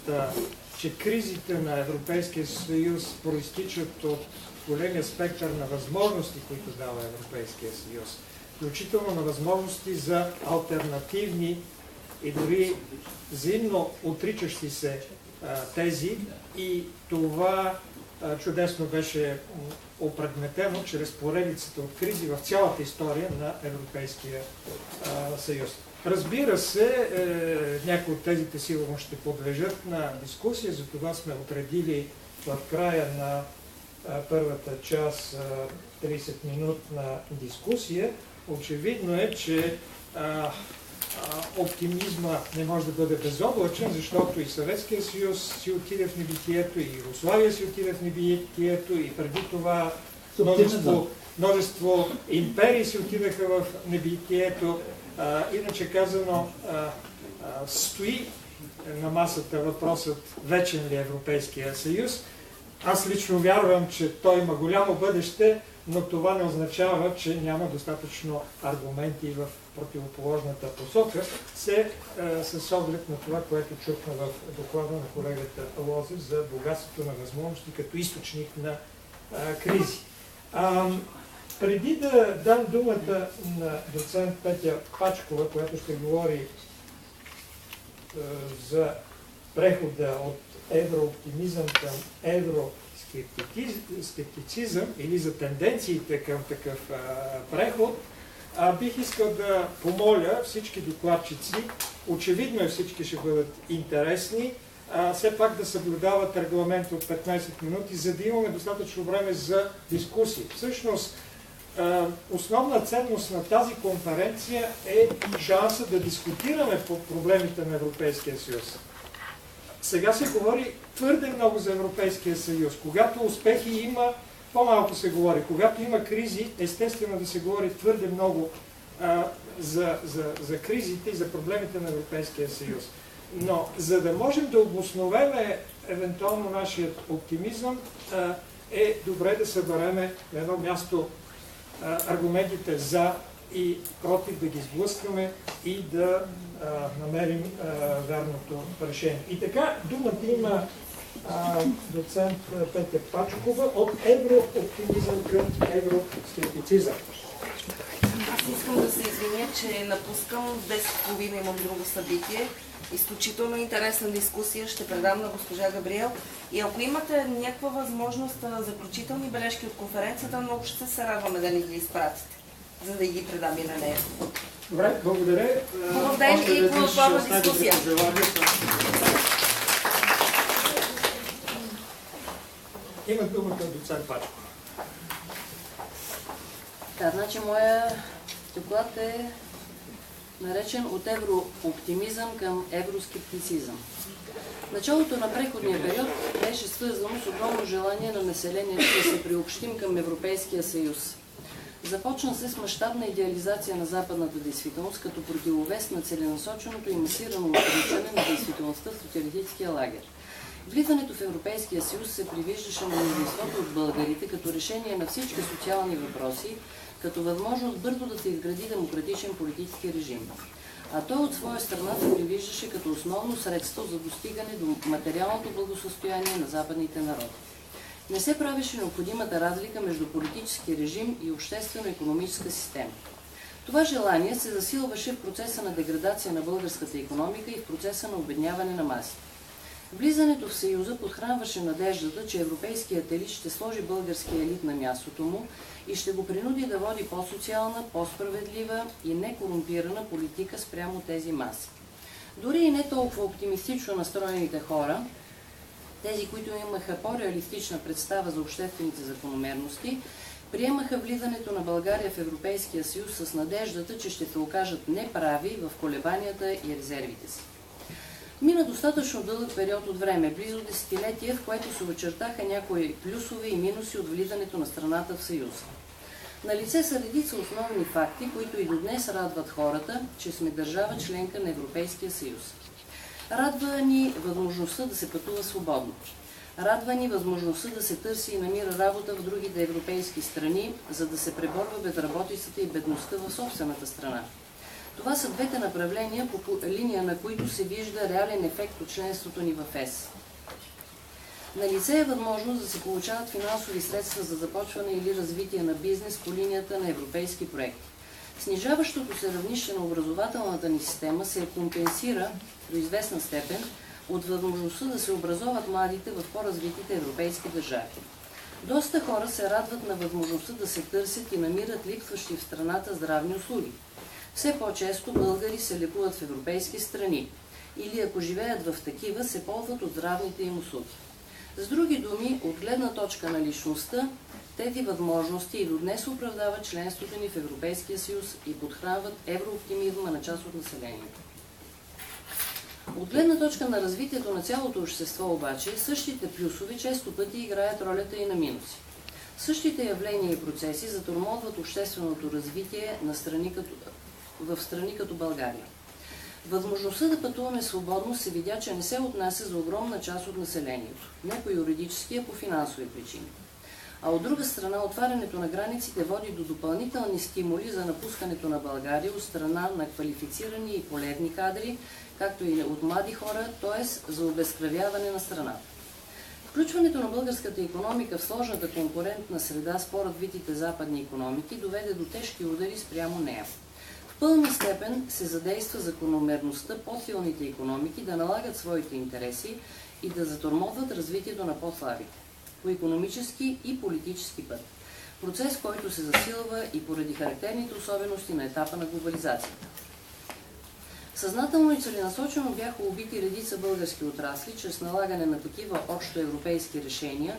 тезата, че кризите на Европейския съюз проистичат от големия спектър на възможности, които дава Европейския съюз, включително на възможности за алтернативни и дори взаимно отричащи се тези, и това чудесно беше опредметено чрез поредицата от кризи в цялата история на Европейския съюз. Разбира се, някои от тезите сигурно ще подлежат на дискусия, затова сме отредили в края на първата част 30-минутна дискусия. Очевидно е, че оптимизма не може да бъде безоблачен, защото и Съветския съюз си отиде в небитието, и Югославия си отиде в небитието, и преди това множество империи си отидаха в небитието. Иначе казано, стои на масата въпросът вечен ли е Европейския съюз. Аз лично вярвам, че той има голямо бъдеще, но това не означава, че няма достатъчно аргументи в противоположната посока, с оглед на това, което чухме в доклада на колегата Лозев за богатството на възможности като източник на кризи. Преди да дам думата на доцент Петя Пачкова, която ще говори за прехода от еврооптимизъм към евроскептицизъм или за тенденциите към такъв преход, бих искал да помоля всички докладчици, очевидно всички ще бъдат интересни, все пак да съблюдават регламент от 15 минути, за да имаме достатъчно време за дискусии. Всъщност, основна ценност на тази конференция е шанса да дискутираме по проблемите на Европейския съюз. Сега се говори твърде много за Европейския съюз. Когато успехи има, по-малко се говори. Когато има кризи, естествено да се говори твърде много за кризите и за проблемите на Европейския съюз. Но за да можем да обосновеме евентуално нашия оптимизъм, е добре да събереме на едно място аргументите за и против, да ги сблъскаме и да намерим вярното решение. И така, думата има доцент Петя Пачкова от еврооптимизъм към евроскептицизъм. Аз искам да се извиня, че напускам 10:30, имам друго събитие. Изключително интересна дискусия, ще предам на госпожа Габриел. И ако имате някаква възможност на заключителни бележки от конференцията, много ще се радваме да ни ги изпратите, за да ги предам и на нея. Добре, благодаря. Хубав ден и плодотворна дискусия. Има думата доцент Пачкова. Да, значи моя доклад е наречен от еврооптимизъм към евроскептицизъм. Началото на преходния период беше свързано с огромно желание на населението да се приобщим към Европейския съюз. Започна се с мащабна идеализация на западната действителност като противовес на целенасоченото и масирано отричане на действителността в социалистическия лагер. Влизането в Европейския съюз се привиждаше на мнозинството от българите като решение на всички социални въпроси, като възможност бързо да се изгради демократичен политически режим. А той от своя страна се привиждаше като основно средство за достигане до материалното благосъстояние на западните народи. Не се правеше необходимата разлика между политически режим и обществено-икономическа система. Това желание се засилваше в процеса на деградация на българската икономика и в процеса на обедняване на масите. Влизането в Съюза подхранваше надеждата, че европейският елит ще сложи българския елит на мястото му и ще го принуди да води по-социална, по-справедлива и некорумпирана политика спрямо тези маси. Дори и не толкова оптимистично настроените хора, тези, които имаха по-реалистична представа за обществените закономерности, приемаха влизането на България в Европейския съюз с надеждата, че ще се окажат неправи в колебанията и резервите си. Мина достатъчно дълъг период от време, близо десетилетие, в което се очертаха някои плюсове и минуси от влизането на страната в Съюза. Налице са редица основни факти, които и до днес радват хората, че сме държава членка на Европейския съюз. Радва ни възможността да се пътува свободно. Радва ни възможността да се търси и намира работа в другите европейски страни, за да се преборва безработицата и бедността в собствената страна. Това са двете направления, по линия на които се вижда реален ефект от членството ни в ЕС. Налице е възможност да се получават финансови средства за започване или развитие на бизнес по линията на европейски проекти. Снижаващото се равнище на образователната ни система се компенсира до известна степен от възможността да се образоват младите в по-развитите европейски държави. Доста хора се радват на възможността да се търсят и намират липсващи в страната здравни услуги. Все по-често българи се лекуват в европейски страни или ако живеят в такива, се ползват от здравните им услуги. С други думи, от гледна точка на личността, тези възможности и до днес оправдават членството ни в Европейския съюз и подхранват еврооптимизма на част от населението. От гледна точка на развитието на цялото общество обаче, същите плюсове често пъти играят ролята и на минуси. Същите явления и процеси затормозват общественото развитие в страни като България. Възможността да пътуваме свободно се видя, че не се отнася за огромна част от населението, не по юридически, а по финансови причини. А от друга страна, отварянето на границите води до допълнителни стимули за напускането на България от страна на квалифицирани и полезни кадри, както и от млади хора, т.е. за обезкръвяване на страната. Включването на българската икономика в сложната конкурентна среда с по-развитите западни икономики доведе до тежки удари спрямо нея. В пълна степен се задейства закономерността по-силните икономики да налагат своите интереси и да затормозват развитието на по-слабите по икономически и политически път. Процес, който се засилва и поради характерните особености на етапа на глобализацията. Съзнателно и целенасочено бяха убити редица български отрасли чрез налагане на такива общоевропейски решения,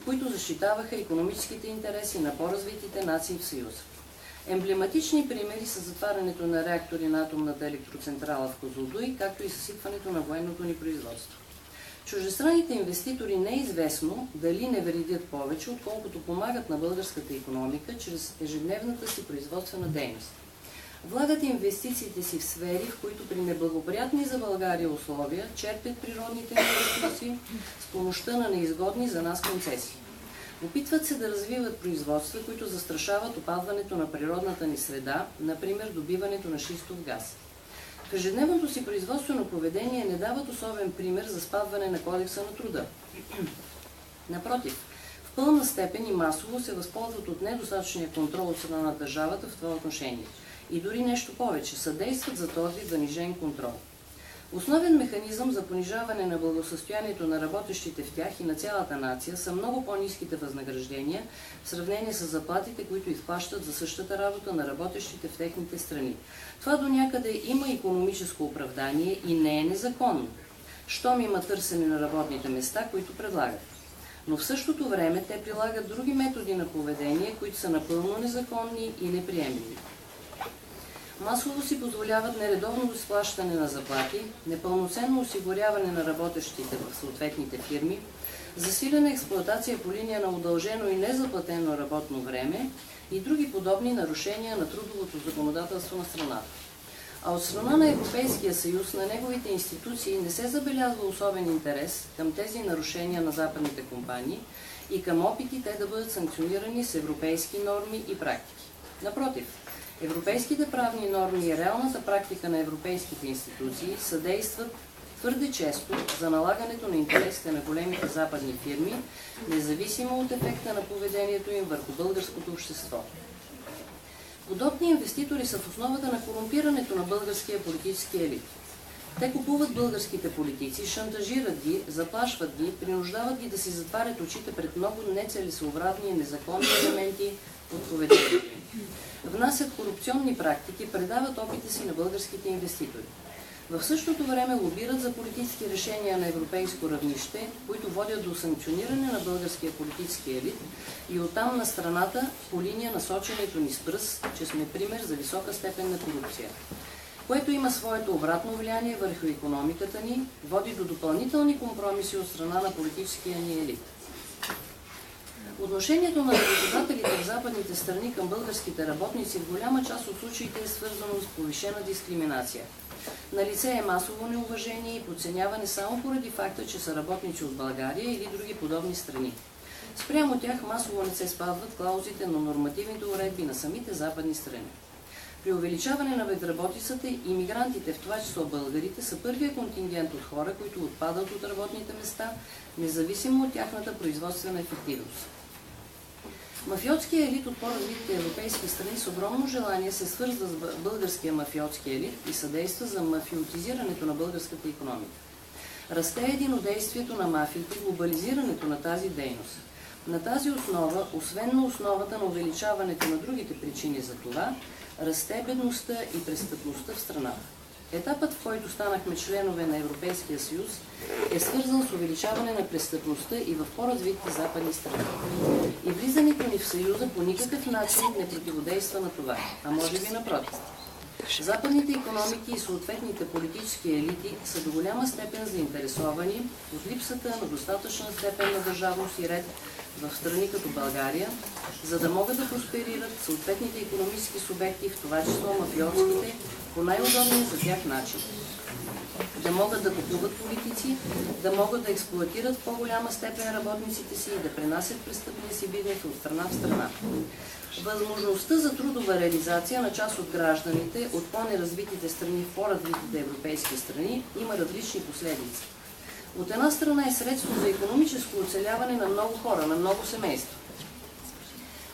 които защитаваха икономическите интереси на по-развитите нации в Съюза. Емблематични примери са затварянето на реактори на атомната електроцентрала в Козлодуй, както и съсипването на военното ни производство. Чуждестранните инвеститори не е известно дали не вредят повече, отколкото помагат на българската икономика чрез ежедневната си производствена дейност. Влагат инвестициите си в сфери, в които при неблагоприятни за България условия черпят природните ресурси с помощта на неизгодни за нас концесии. Опитват се да развиват производства, които застрашават опазването на природната ни среда, например добиването на шистов газ. В ежедневното си производствено поведение не дават особен пример за спазване на Кодекса на труда. Напротив, в пълна степен и масово се възползват от недостатъчния контрол от страна на държавата в това отношение. И дори нещо повече, съдействат за този занижен контрол. Основен механизъм за понижаване на благосъстоянието на работещите в тях и на цялата нация са много по-ниските възнаграждения в сравнение с заплатите, които изплащат за същата работа на работещите в техните страни. Това до някъде има икономическо оправдание и не е незаконно, щом има търсене на работните места, които предлагат. Но в същото време те прилагат други методи на поведение, които са напълно незаконни и неприемливи. Масово си позволяват нередовно изплащане на заплати, непълноценно осигуряване на работещите в съответните фирми, засилена експлоатация по линия на удължено и незаплатено работно време и други подобни нарушения на трудовото законодателство на страната. А от страна на Европейския съюз, на неговите институции не се забелязва особен интерес към тези нарушения на западните компании и към опити те да бъдат санкционирани с европейски норми и практики. Напротив, европейските правни норми и реалната практика на европейските институции съдействат твърде често за налагането на интересите на големите западни фирми, независимо от ефекта на поведението им върху българското общество. Подобни инвеститори са в основата на корумпирането на българския политически елит. Те купуват българските политици, шантажират ги, заплашват ги, принуждават ги да си затварят очите пред много нецелесообразни и незаконни елементи от поведението. Внасят корупционни практики, предават опита си на българските инвеститори. В същото време лобират за политически решения на европейско равнище, които водят до санкциониране на българския политически елит и оттам на страната по линия на соченето ни с пръст, че сме пример за висока степен на корупция, което има своето обратно влияние върху икономиката ни, води до допълнителни компромиси от страна на политическия ни елит. Отношението на работодателите в западните страни към българските работници в голяма част от случаите е свързано с повишена дискриминация. Налице е масово неуважение и подценяване само поради факта, че са работници от България или други подобни страни. Спрямо тях масово не се спазват клаузите на нормативните уредби на самите западни страни. При увеличаване на безработицата, имигрантите, в това число българите, са първия контингент от хора, които отпадат от работните места, независимо от тяхната производствена ефективност. Мафиотският елит от по-развитите европейски страни с огромно желание се свързва с българския мафиотски елит и съдейства за мафиотизирането на българската икономика. Расте единодействието на мафиите, глобализирането на тази дейност. На тази основа, освен на основата на увеличаването на другите причини за това, расте бедността и престъпността в страната. Етапът, в който станахме членове на Европейския съюз, е свързан с увеличаване на престъпността и в по-развитите западни страни. И влизането ни в Съюза по никакъв начин не противодейства на това, а може би напротив. Западните икономики и съответните политически елити са до голяма степен заинтересовани от липсата на достатъчна степен на държавност и ред в страни като България, за да могат да просперират съответните икономически субекти, в това число мафиотските, по най-удобния за тях начин. Да могат да купуват политици, да могат да експлоатират в по-голяма степен работниците си и да пренасят престъпния си бизнес от страна в страна. Възможността за трудова реализация на част от гражданите от по-неразвитите страни в по-развитите европейски страни има различни последици. От една страна е средство за икономическо оцеляване на много хора, на много семейства.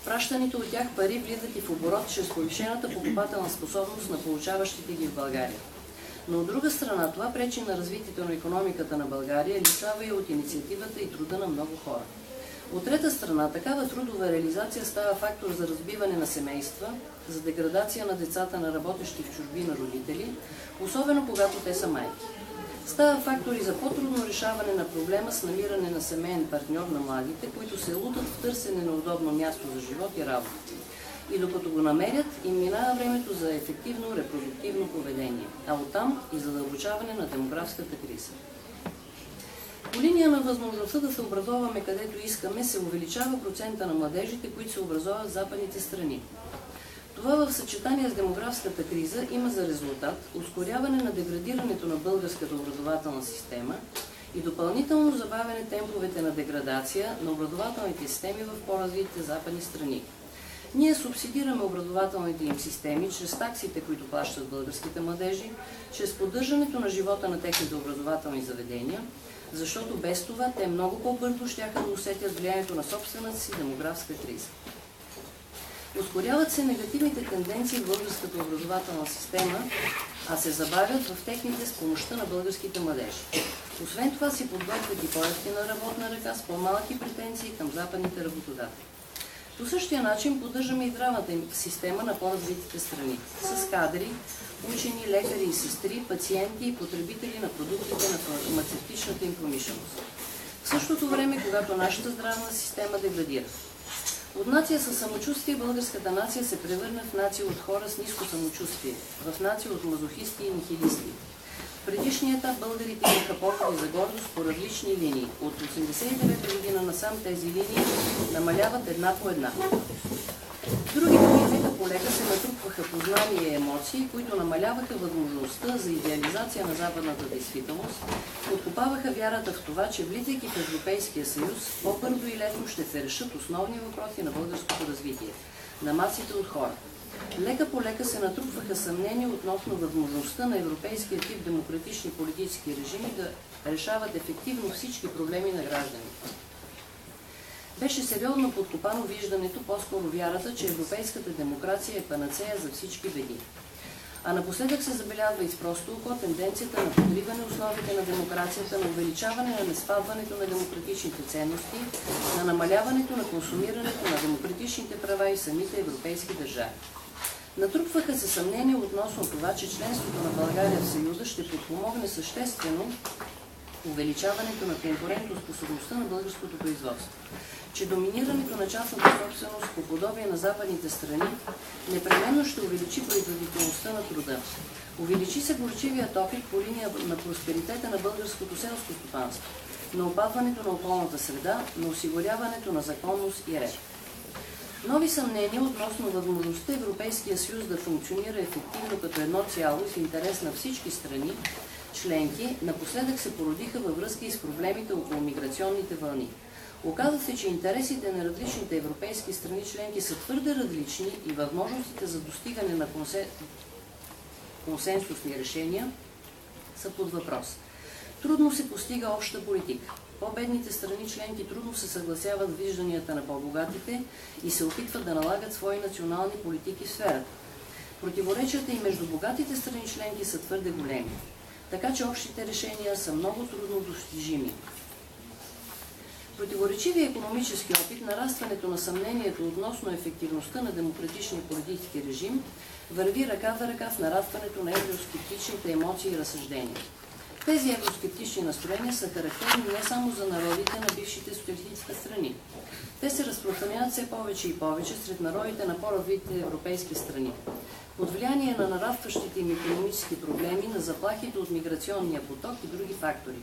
Пращаните от тях пари влизат и в оборот чрез повишената покупателна способност на получаващите ги в България. Но от друга страна това пречи на развитието на икономиката на България, лишава я от инициативата и труда на много хора. От трета страна, такава трудова реализация става фактор за разбиване на семейства, за деградация на децата на работещи в чужбина родители, особено когато те са майки. Става фактор и за по-трудно решаване на проблема с намиране на семейен партньор на младите, които се лутат в търсене на удобно място за живот и работа. И докато го намерят, им минава времето за ефективно репродуктивно поведение, а оттам и задълбочаване на демографската криза. По линия на възможността да се образоваме където искаме, се увеличава процента на младежите, които се образоват в западните страни. Това в съчетание с демографската криза има за резултат ускоряване на деградирането на българската образователна система и допълнително забавяне темповете на деградация на образователните системи в по-развитите западни страни. Ние субсидираме образователните им системи чрез таксите, които плащат българските младежи, чрез поддържането на живота на техните образователни заведения, защото без това те много по-бързо щяха да усетят влиянието на собствената си демографска криза. Ускоряват се негативните тенденции в българската образователна система, а се забавят в техните с помощта на българските младежи. Освен това си подготвят и по-евтина работна ръка с по-малки претенции към западните работодатели. По същия начин поддържаме и здравната система на по-развитите страни, с кадри, учени, лекари и сестри, пациенти и потребители на продуктите на фармацевтичната им промишленост. В същото време, когато нашата здравна система деградира. От нация със самочувствие българската нация се превърна в нация от хора с ниско самочувствие, в нация от мазохисти и нихилисти. В предишния етап българите имаха поводи за гордост по различни линии. От 1989 година насам тези линии намаляват една по една. Други лека по лека се натрупваха познания и емоции, които намаляваха възможността за идеализация на западната действителност, подкопаваха вярата в това, че влизайки в Европейския съюз, по-бързо и лесно ще се решат основни въпроси на българското развитие, на масите от хора. Лека по лека се натрупваха съмнения относно възможността на европейския тип демократични политически режими да решават ефективно всички проблеми на гражданите. Беше сериозно подкопано виждането, по-скоро вярата, че европейската демокрация е панацея за всички беди. А напоследък се забелязва и с просто око тенденцията на подриване основите на демокрацията, на увеличаване на неспазването на демократичните ценности, на намаляването на консумирането на демократичните права и самите европейски държави. Натрупваха се съмнения относно това, че членството на България в Съюза ще подпомогне съществено увеличаването на конкурентоспособността на българското производство, че доминирането на частната собственост по подобие на западните страни непременно ще увеличи производителността на труда. Увеличи се горчивият опит по линия на просперитета на българското селско стопанство, на опазването на околната среда, на осигуряването на законност и ред. Нови съмнения относно възможността Европейския съюз да функционира ефективно като едно цяло в интерес на всички страни членки напоследък се породиха във връзка и с проблемите около миграционните вълни. Оказва се, че интересите на различните европейски страни членки са твърде различни и възможностите за достигане на консенсусни решения са под въпрос. Трудно се постига обща политика. По-бедните страни членки трудно се съгласяват с вижданията на по-богатите и се опитват да налагат свои национални политики в сферата. Противоречията и между богатите страни членки са твърде големи, така че общите решения са много трудно достижими. Противоречивия икономически опит, нарастването на съмнението относно ефективността на демократичния политически режим върви ръка за ръка с нарастването на евроскептичните емоции и разсъждения. Тези евроскептични настроения са характерни не само за народите на бившите социалистически страни. Те се разпространяват все повече и повече сред народите на по-развитите европейски страни. Под влияние на нарастващите им икономически проблеми, на заплахите от миграционния поток и други фактори.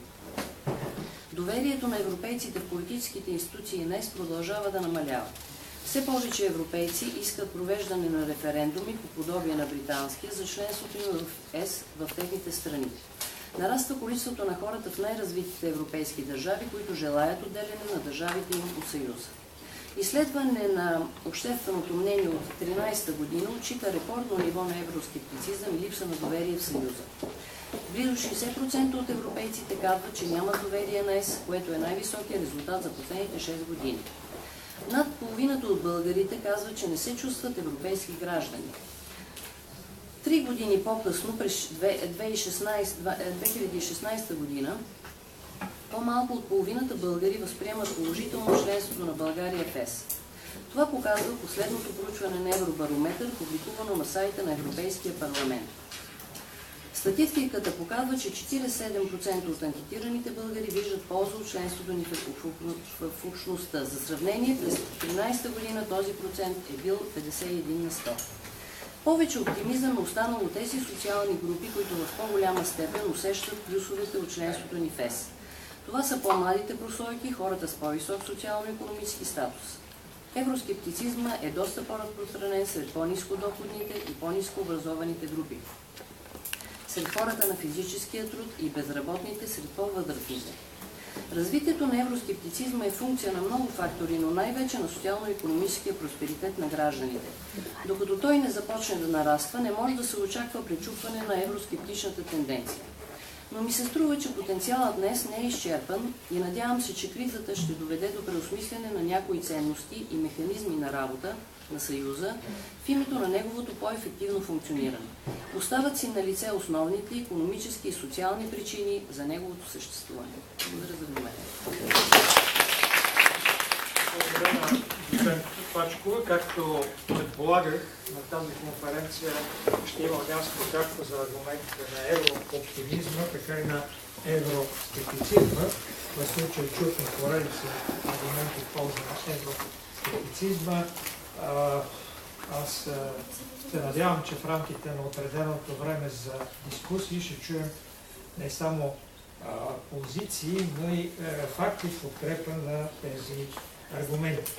Доверието на европейците в политическите институции днес продължава да намалява. Все повече европейци искат провеждане на референдуми по подобие на британския за членството им в ЕС в техните страни. Нараства количеството на хората в най-развитите европейски държави, които желаят отделяне на държавите им от Съюза. Изследване на общественото мнение от 2013 година отчита рекордно ниво на евроскептицизъм и липса на доверие в Съюза. Близо 60% от европейците казват, че нямат доверие на ЕС, което е най-високият резултат за последните 6 години. Над половината от българите казват, че не се чувстват европейски граждани. 3 години по-късно, през 2016 година, по-малко от половината българи възприемат положително членството на България в ЕС. Това показва последното проучване на Евробарометър, публикувано на сайта на Европейския парламент. Статистиката показва, че 47% от анкетираните българи виждат полза от членството ни в общността. За сравнение, през 2013 година този процент е бил 51%. Повече оптимизъм е останало тези социални групи, които в по-голяма степен усещат плюсовете от членството ни в ЕС. Това са по-младите прослойки, хората с по-висок социално-икономически статус. Евроскептицизма е доста по-разпространен сред по-нискодоходните и по-нискообразованите групи. Сред хората на физическия труд и безработните сред по-възрастните. Развитието на евроскептицизма е функция на много фактори, но най-вече на социално-икономическия просперитет на гражданите. Докато той не започне да нараства, не може да се очаква пречупване на евроскептичната тенденция. Но ми се струва, че потенциалът днес не е изчерпан и надявам се, че кризата ще доведе до преосмислене на някои ценности и механизми на работа на Съюза в името на неговото по-ефективно функциониране. Остават си на лице основните икономически и социални причини за неговото съществуване. Благодаря за вниманието. Благодаря на доцент Пачкова. Както предполагах, на тази конференция ще има място както за аргументите на еврооптимизма, така и на евроскептицизма. В случай чухме поредица аргументи в полза на евроскептицизма. Аз се надявам, че в рамките на отреденото време за дискусии ще чуем не само позиции, но и факти в подкрепа на тези аргументи.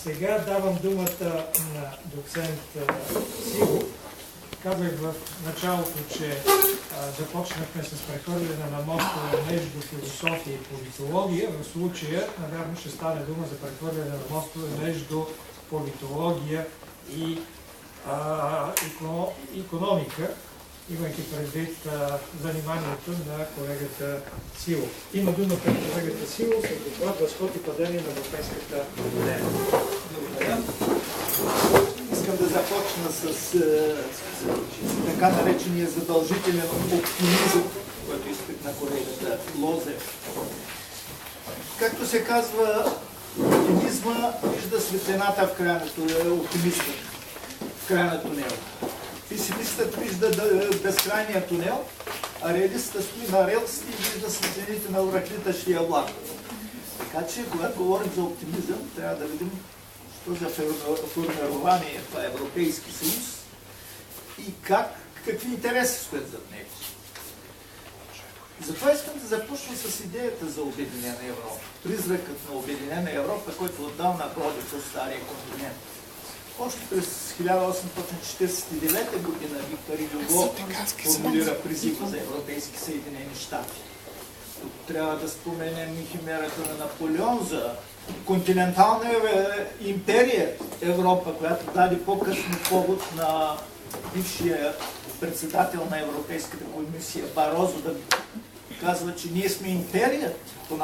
Сега давам думата на доцент Силов. Казах в началото, че започнахме с прехвърляне на мостове между философия и политология. В случая, навярно, ще стане дума за прехвърляне на мостове между политология и икономика, имайки предвид заниманието на колегата Силов. Има дума пред колегата Силов с доклад възход и падение на европейската модела. Благодаря. Искам да започна с така наречения задължителен оптимизъм, който изпитна колегата Лозев. Както се казва, оптимизма вижда светлината в края на тунела, оптимистът в края на тунела. Песимистът вижда безкрайния тунел, а реалистът стои на релсите и вижда светлините на връхлитащия влак. Така че, когато говорим за оптимизъм, трябва да видим що за формирование това Европейски съюз и какви интереси стоят зад него. Затова искам да започна с идеята за Обединена Европа. Призракът на Обединена Европа, който отдавна ходи по стария континент. Още през 1849 година Виктор Юго формулира призива за Европейски Съединени щати. Тук трябва да споменем и химерата на Наполеон за континентална империя Европа, която даде по-късно повод на бившия председател на Европейската комисия Барозо да казва, че ние сме империят по